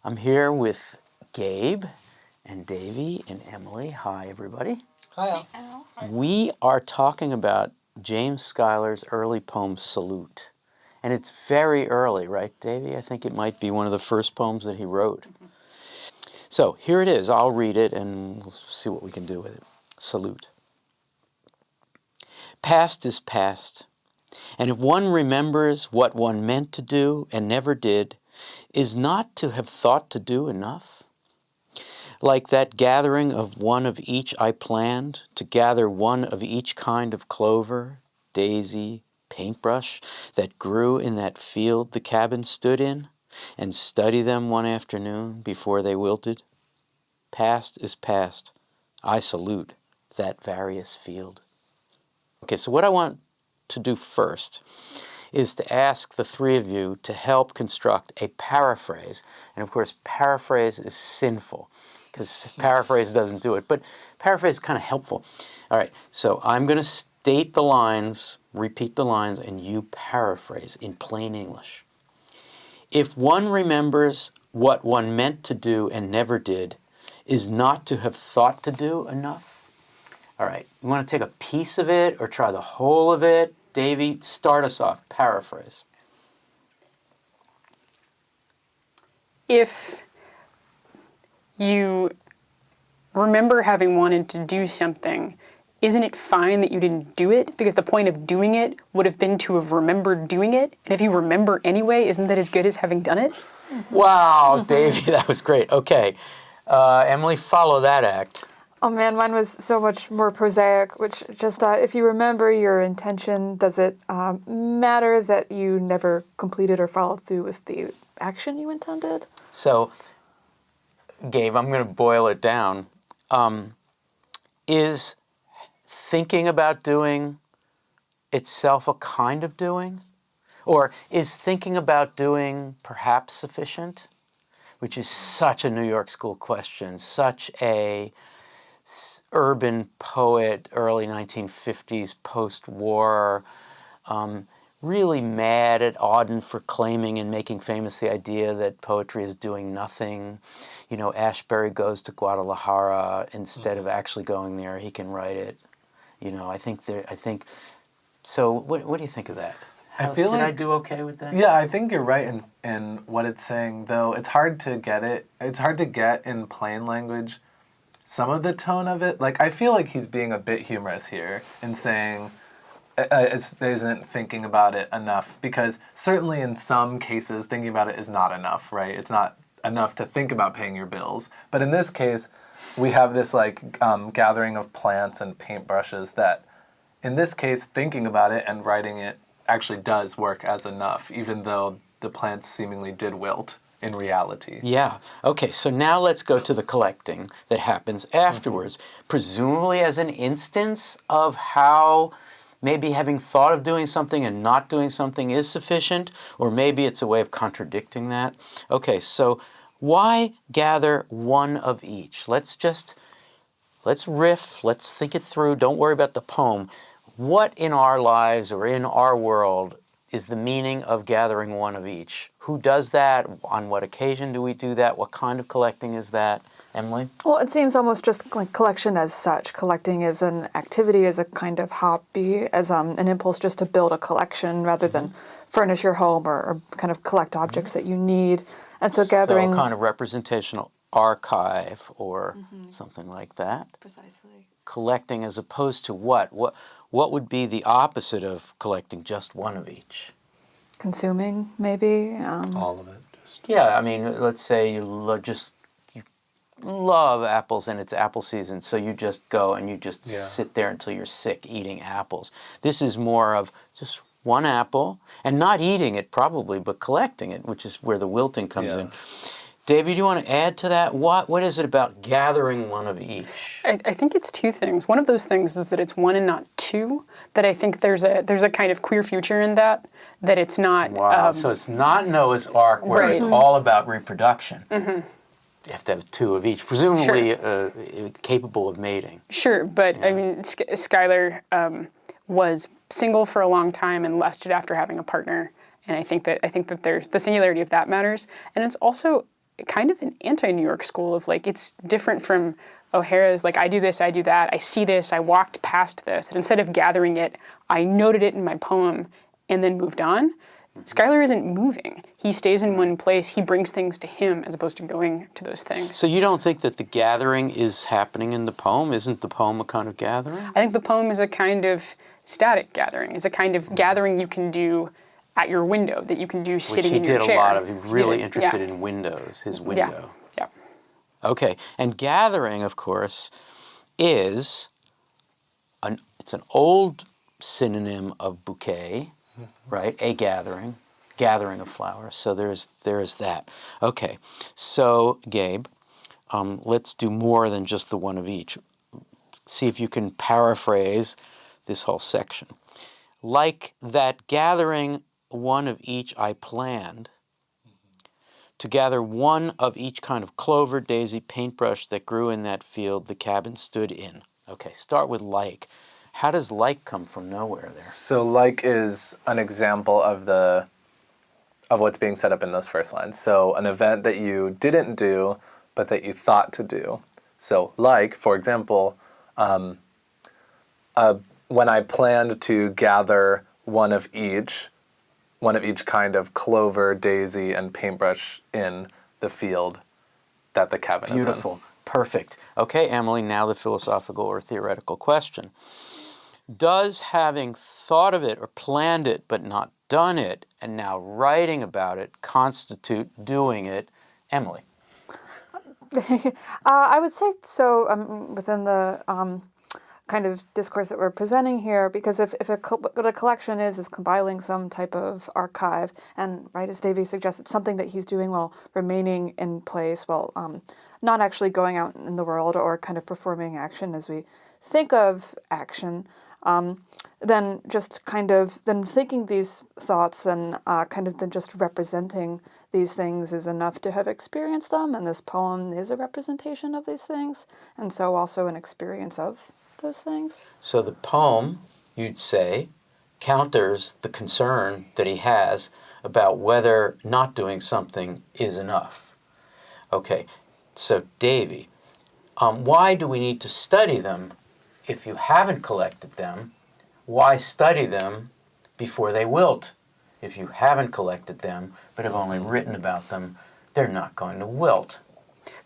I'm here with Gabe and Davey and Emily. Hi, everybody. Hi. We are talking about James Schuyler's early poem, Salute. And it's very early, right, Davey? I think it might be one of the first poems that he wrote. So here it is. I'll read it and we'll see what we can do with it. Salute. Past is past, and if one remembers what one meant to do and never did, is not to have thought to do enough? Like that gathering of one of each I planned, to gather one of each kind of clover, daisy, paintbrush, that grew in that field the cabin stood in, and study them one afternoon before they wilted? Past is past. I salute that various field. Okay, so what I want to do first is to ask the three of you to help construct a paraphrase. And of course, paraphrase is sinful because paraphrase doesn't do it, but paraphrase is kind of helpful. All right, so I'm going to state the lines, repeat the lines, and you paraphrase in plain English. If one remembers what one meant to do and never did, is not to have thought to do enough? All right, you want to take a piece of it or try the whole of it? Davey, start us off. Paraphrase. If you remember having wanted to do something, isn't it fine that you didn't do it? Because the point of doing it would have been to have remembered doing it. And if you remember anyway, isn't that as good as having done it? Wow, Davey, that was great. Okay, Emily, follow that act. Oh man, mine was so much more prosaic, which just, if you remember your intention, does it matter that you never completed or followed through with the action you intended? So, Gabe, I'm going to boil it down. Is thinking about doing itself a kind of doing? Or is thinking about doing perhaps sufficient? Which is such a New York School question, such a urban poet, early 1950s, post-war, really mad at Auden for claiming and making famous the idea that poetry is doing nothing. You know, Ashbery goes to Guadalajara instead of actually going there. He can write it. You know, I think. So, what do you think of that? Did I do okay with that? Yeah, I think you're right in what it's saying, though it's hard to get it. It's hard to get in plain language some of the tone of it. Like, I feel like he's being a bit humorous here in saying isn't thinking about it enough, because certainly in some cases thinking about it is not enough, right? It's not enough to think about paying your bills. But in this case, we have this gathering of plants and paintbrushes that, in this case, thinking about it and writing it actually does work as enough, even though the plants seemingly did wilt in reality. Yeah. Okay, so now let's go to the collecting that happens afterwards, presumably as an instance of how maybe having thought of doing something and not doing something is sufficient, or maybe it's a way of contradicting that. Okay, so why gather one of each? Let's riff, let's think it through, don't worry about the poem. What in our lives or in our world is the meaning of gathering one of each? Who does that? On what occasion do we do that? What kind of collecting is that? Emily? Well, it seems almost just like collection as such. Collecting is an activity, as a kind of hobby, as an impulse just to build a collection rather than furnish your home or kind of collect objects that you need. And so gathering... So a kind of representational archive or something like that. Precisely. Collecting as opposed to what? What would be the opposite of collecting just one of each? Consuming, maybe. All of it. Yeah, I mean, let's say you love apples and it's apple season, so you just go and you just sit there until you're sick eating apples. This is more of just one apple, and not eating it probably, but collecting it, which is where the wilting comes in. David, do you want to add to that? What is it about gathering one of each? I think it's two things. One of those things is that it's one and not two. That I think there's a kind of queer future in that it's not... Wow, so it's not Noah's Ark where it's all about reproduction. You have to have two of each, presumably capable of mating. Sure, but I mean, Schuyler was single for a long time and left it after having a partner. And I think that there's the singularity of that matters. And it's also kind of an anti-New York school of like, it's different from O'Hara's like, I do this, I do that, I see this, I walked past this. And instead of gathering it, I noted it in my poem and then moved on. Schuyler isn't moving. He stays in one place. He brings things to him as opposed to going to those things. So you don't think that the gathering is happening in the poem? Isn't the poem a kind of gathering? I think the poem is a kind of static gathering. It's a kind of gathering you can do at your window, that you can do sitting in your chair. Which he did a lot of. He's really interested in windows, his window. Yeah. Okay, and gathering, of course, is it's an old synonym of bouquet, right? A gathering of flowers. So there's that. Okay, so Gabe, let's do more than just the one of each. See if you can paraphrase this whole section. Like that gathering one of each I planned, to gather one of each kind of clover, daisy, paintbrush that grew in that field the cabin stood in. Okay, start with like. How does like come from nowhere there? So like is an example of what's being set up in those first lines. So an event that you didn't do, but that you thought to do. So like, for example, when I planned to gather one of each kind of clover, daisy, and paintbrush in the field that the cabin is in. Beautiful. Perfect. Okay, Emily, now the philosophical or theoretical question. Does having thought of it or planned it but not done it and now writing about it constitute doing it? Emily. I would say so within the kind of discourse that we're presenting here, because if what a collection is compiling some type of archive, and right as Davey suggests, it's something that he's doing while remaining in place, while not actually going out in the world or kind of performing action as we think of action, then just kind of then thinking these thoughts, then kind of then just representing these things is enough to have experienced them, and this poem is a representation of these things, and so also an experience of those things. So the poem, you'd say, counters the concern that he has about whether not doing something is enough. Okay, so Davy, why do we need to study them if you haven't collected them? Why study them before they wilt? If you haven't collected them but have only written about them, they're not going to wilt.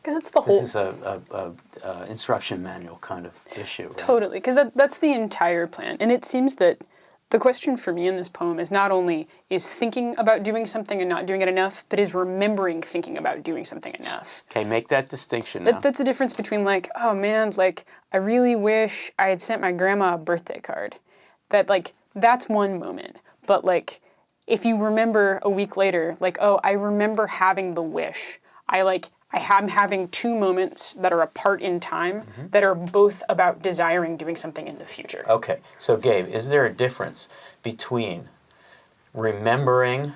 Because it's the whole... This is a instruction manual kind of issue, right? Totally, because that's the entire plan. And it seems that the question for me in this poem is not only is thinking about doing something and not doing it enough, but is remembering thinking about doing something enough. Okay, make that distinction now. That's the difference between like, oh man, like, I really wish I had sent my grandma a birthday card. That, like, that's one moment. But, like, if you remember a week later, like, oh, I remember having the wish. I am having two moments that are apart in time that are both about desiring doing something in the future. Okay, so Gabe, is there a difference between remembering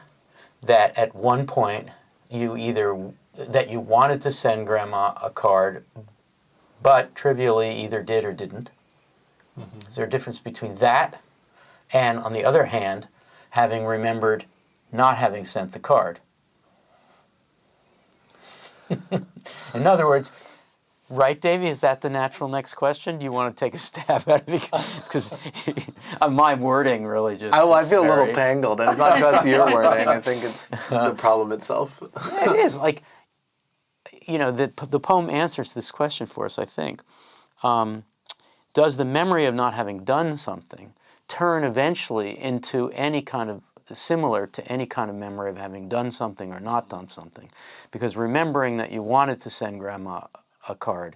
that at one point that you wanted to send grandma a card, but trivially either did or didn't? Is there a difference between that and, on the other hand, having remembered not having sent the card? In other words, right, Davey? Is that the natural next question? Do you want to take a stab at it? Because my wording really just... I feel a little tangled. And it's not just your wording. I think it's the problem itself. Yeah, it is. Like, the poem answers this question for us, I think. Does the memory of not having done something turn eventually into any kind of similar to any kind of memory of having done something or not done something? Because remembering that you wanted to send grandma a card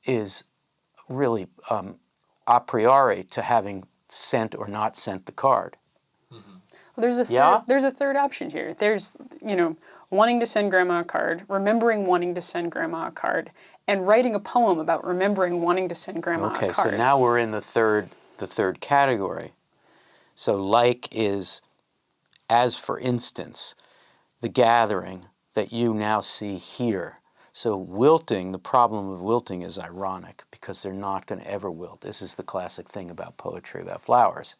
is really a priori to having sent or not sent the card. Well, there's a third option here. There's, wanting to send grandma a card, remembering wanting to send grandma a card, and writing a poem about remembering wanting to send grandma a card. Okay, so now we're in the third category. So like is, as for instance, the gathering that you now see here. So wilting, the problem of wilting is ironic because they're not going to ever wilt. This is the classic thing about poetry, about flowers,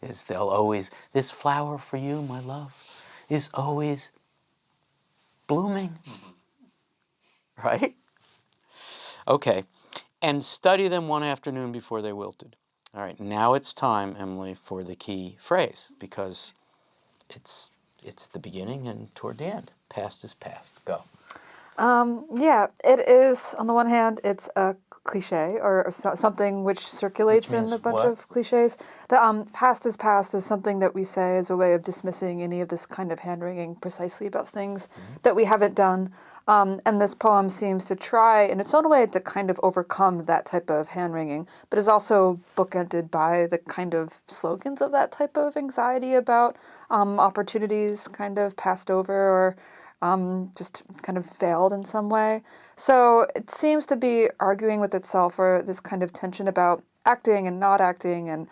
is they'll always, this flower for you, my love, is always blooming. right? Okay, and study them one afternoon before they wilted. All right, now it's time, Emily, for the key phrase, because it's the beginning and toward the end. Past is past. Go. Yeah, it is. On the one hand, it's a cliche or something which circulates Which means in a bunch what? of cliches. The past is something that we say as a way of dismissing any of this kind of hand-wringing precisely about things that we haven't done. And this poem seems to try, in its own way, to kind of overcome that type of hand-wringing, but is also bookended by the kind of slogans of that type of anxiety about opportunities kind of passed over or just kind of failed in some way. So it seems to be arguing with itself, or this kind of tension about acting and not acting, and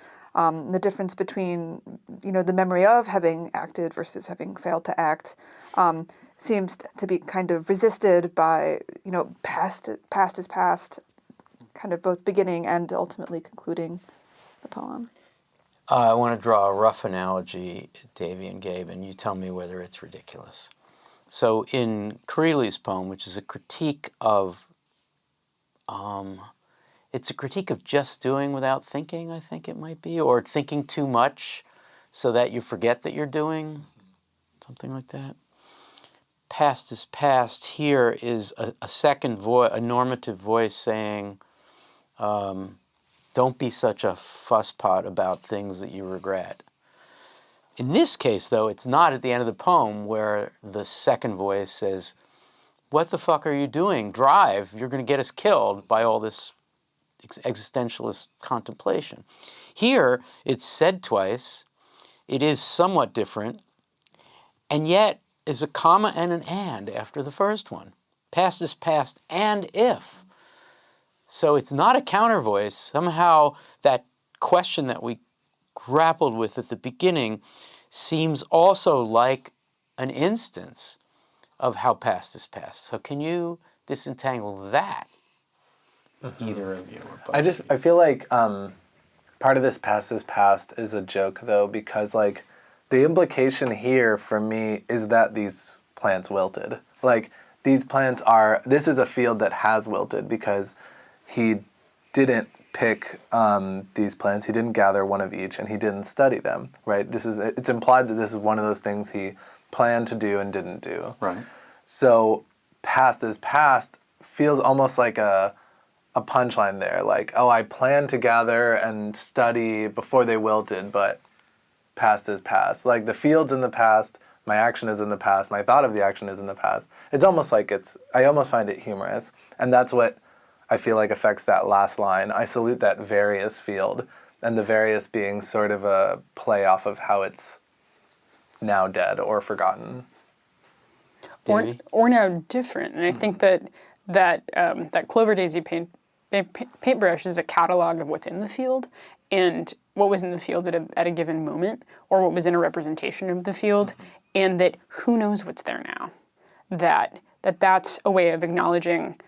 the difference between, the memory of having acted versus having failed to act, seems to be kind of resisted by, past is past, kind of both beginning and ultimately concluding the poem. I want to draw a rough analogy, Davy and Gabe, and you tell me whether it's ridiculous. So in Creeley's poem, which is a critique of, it's a critique of just doing without thinking, I think it might be, or thinking too much so that you forget that you're doing, something like that. Past is past here is a second voice, a normative voice saying, don't be such a fusspot about things that you regret. In this case, though, it's not at the end of the poem where the second voice says, what the fuck are you doing? Drive. You're going to get us killed by all this existentialist contemplation. Here, it's said twice. It is somewhat different, and yet is a comma and an and after the first one. Past is past and if. So it's not a counter voice. Somehow that question that we grappled with at the beginning seems also like an instance of how past is past. So can you disentangle that, either of you? Or both? I feel like part of this past is past is a joke, though, because, like, the implication here for me is that these plants wilted. Like, these plants this is a field that has wilted because he didn't pick these plants, he didn't gather one of each, and he didn't study them, right? It's implied that this is one of those things he planned to do and didn't do. Right. So past is past feels almost like a punchline there, like, oh, I planned to gather and study before they wilted, but past is past. Like, the field's in the past, my action is in the past, my thought of the action is in the past. It's almost like I almost find it humorous, and that's what I feel like affects that last line. I salute that various field, and the various being sort of a play off of how it's now dead or forgotten. Or now different. And I think that Clover Daisy paintbrush is a catalog of what's in the field and what was in the field at a given moment, or what was in a representation of the field, and that who knows what's there now. That's a way of acknowledging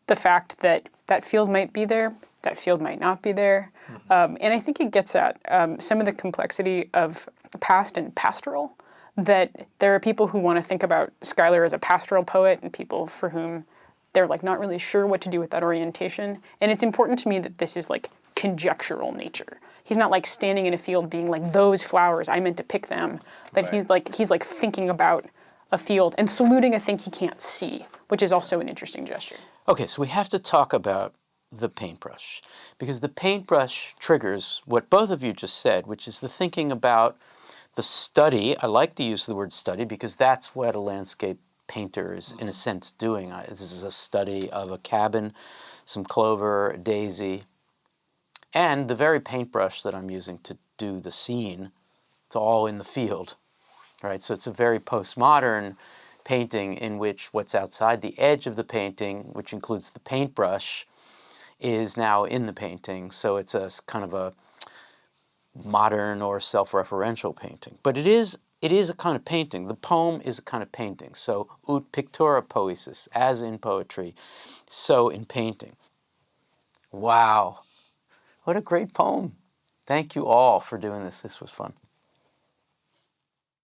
the fact that that field might be there, that field might not be there. And I think it gets at some of the complexity of past and pastoral, that there are people who want to think about Schuyler as a pastoral poet and people for whom they're like not really sure what to do with that orientation. And it's important to me that this is like conjectural nature. He's not like standing in a field being like, those flowers, I meant to pick them. But Right. he's like thinking about a field and saluting a thing he can't see, which is also an interesting gesture. Okay, so we have to talk about the paintbrush, because the paintbrush triggers what both of you just said, which is the thinking about the study. I like to use the word study because that's what a landscape painter is, in a sense, doing. This is a study of a cabin, some clover, a daisy, and the very paintbrush that I'm using to do the scene. It's all in the field, right? So it's a very postmodern painting in which what's outside the edge of the painting, which includes the paintbrush, is now in the painting. So it's a kind of a modern or self-referential painting. But it is a kind of painting. The poem is a kind of painting. So ut pictura poesis, as in poetry, so in painting. Wow. What a great poem. Thank you all for doing this. This was fun.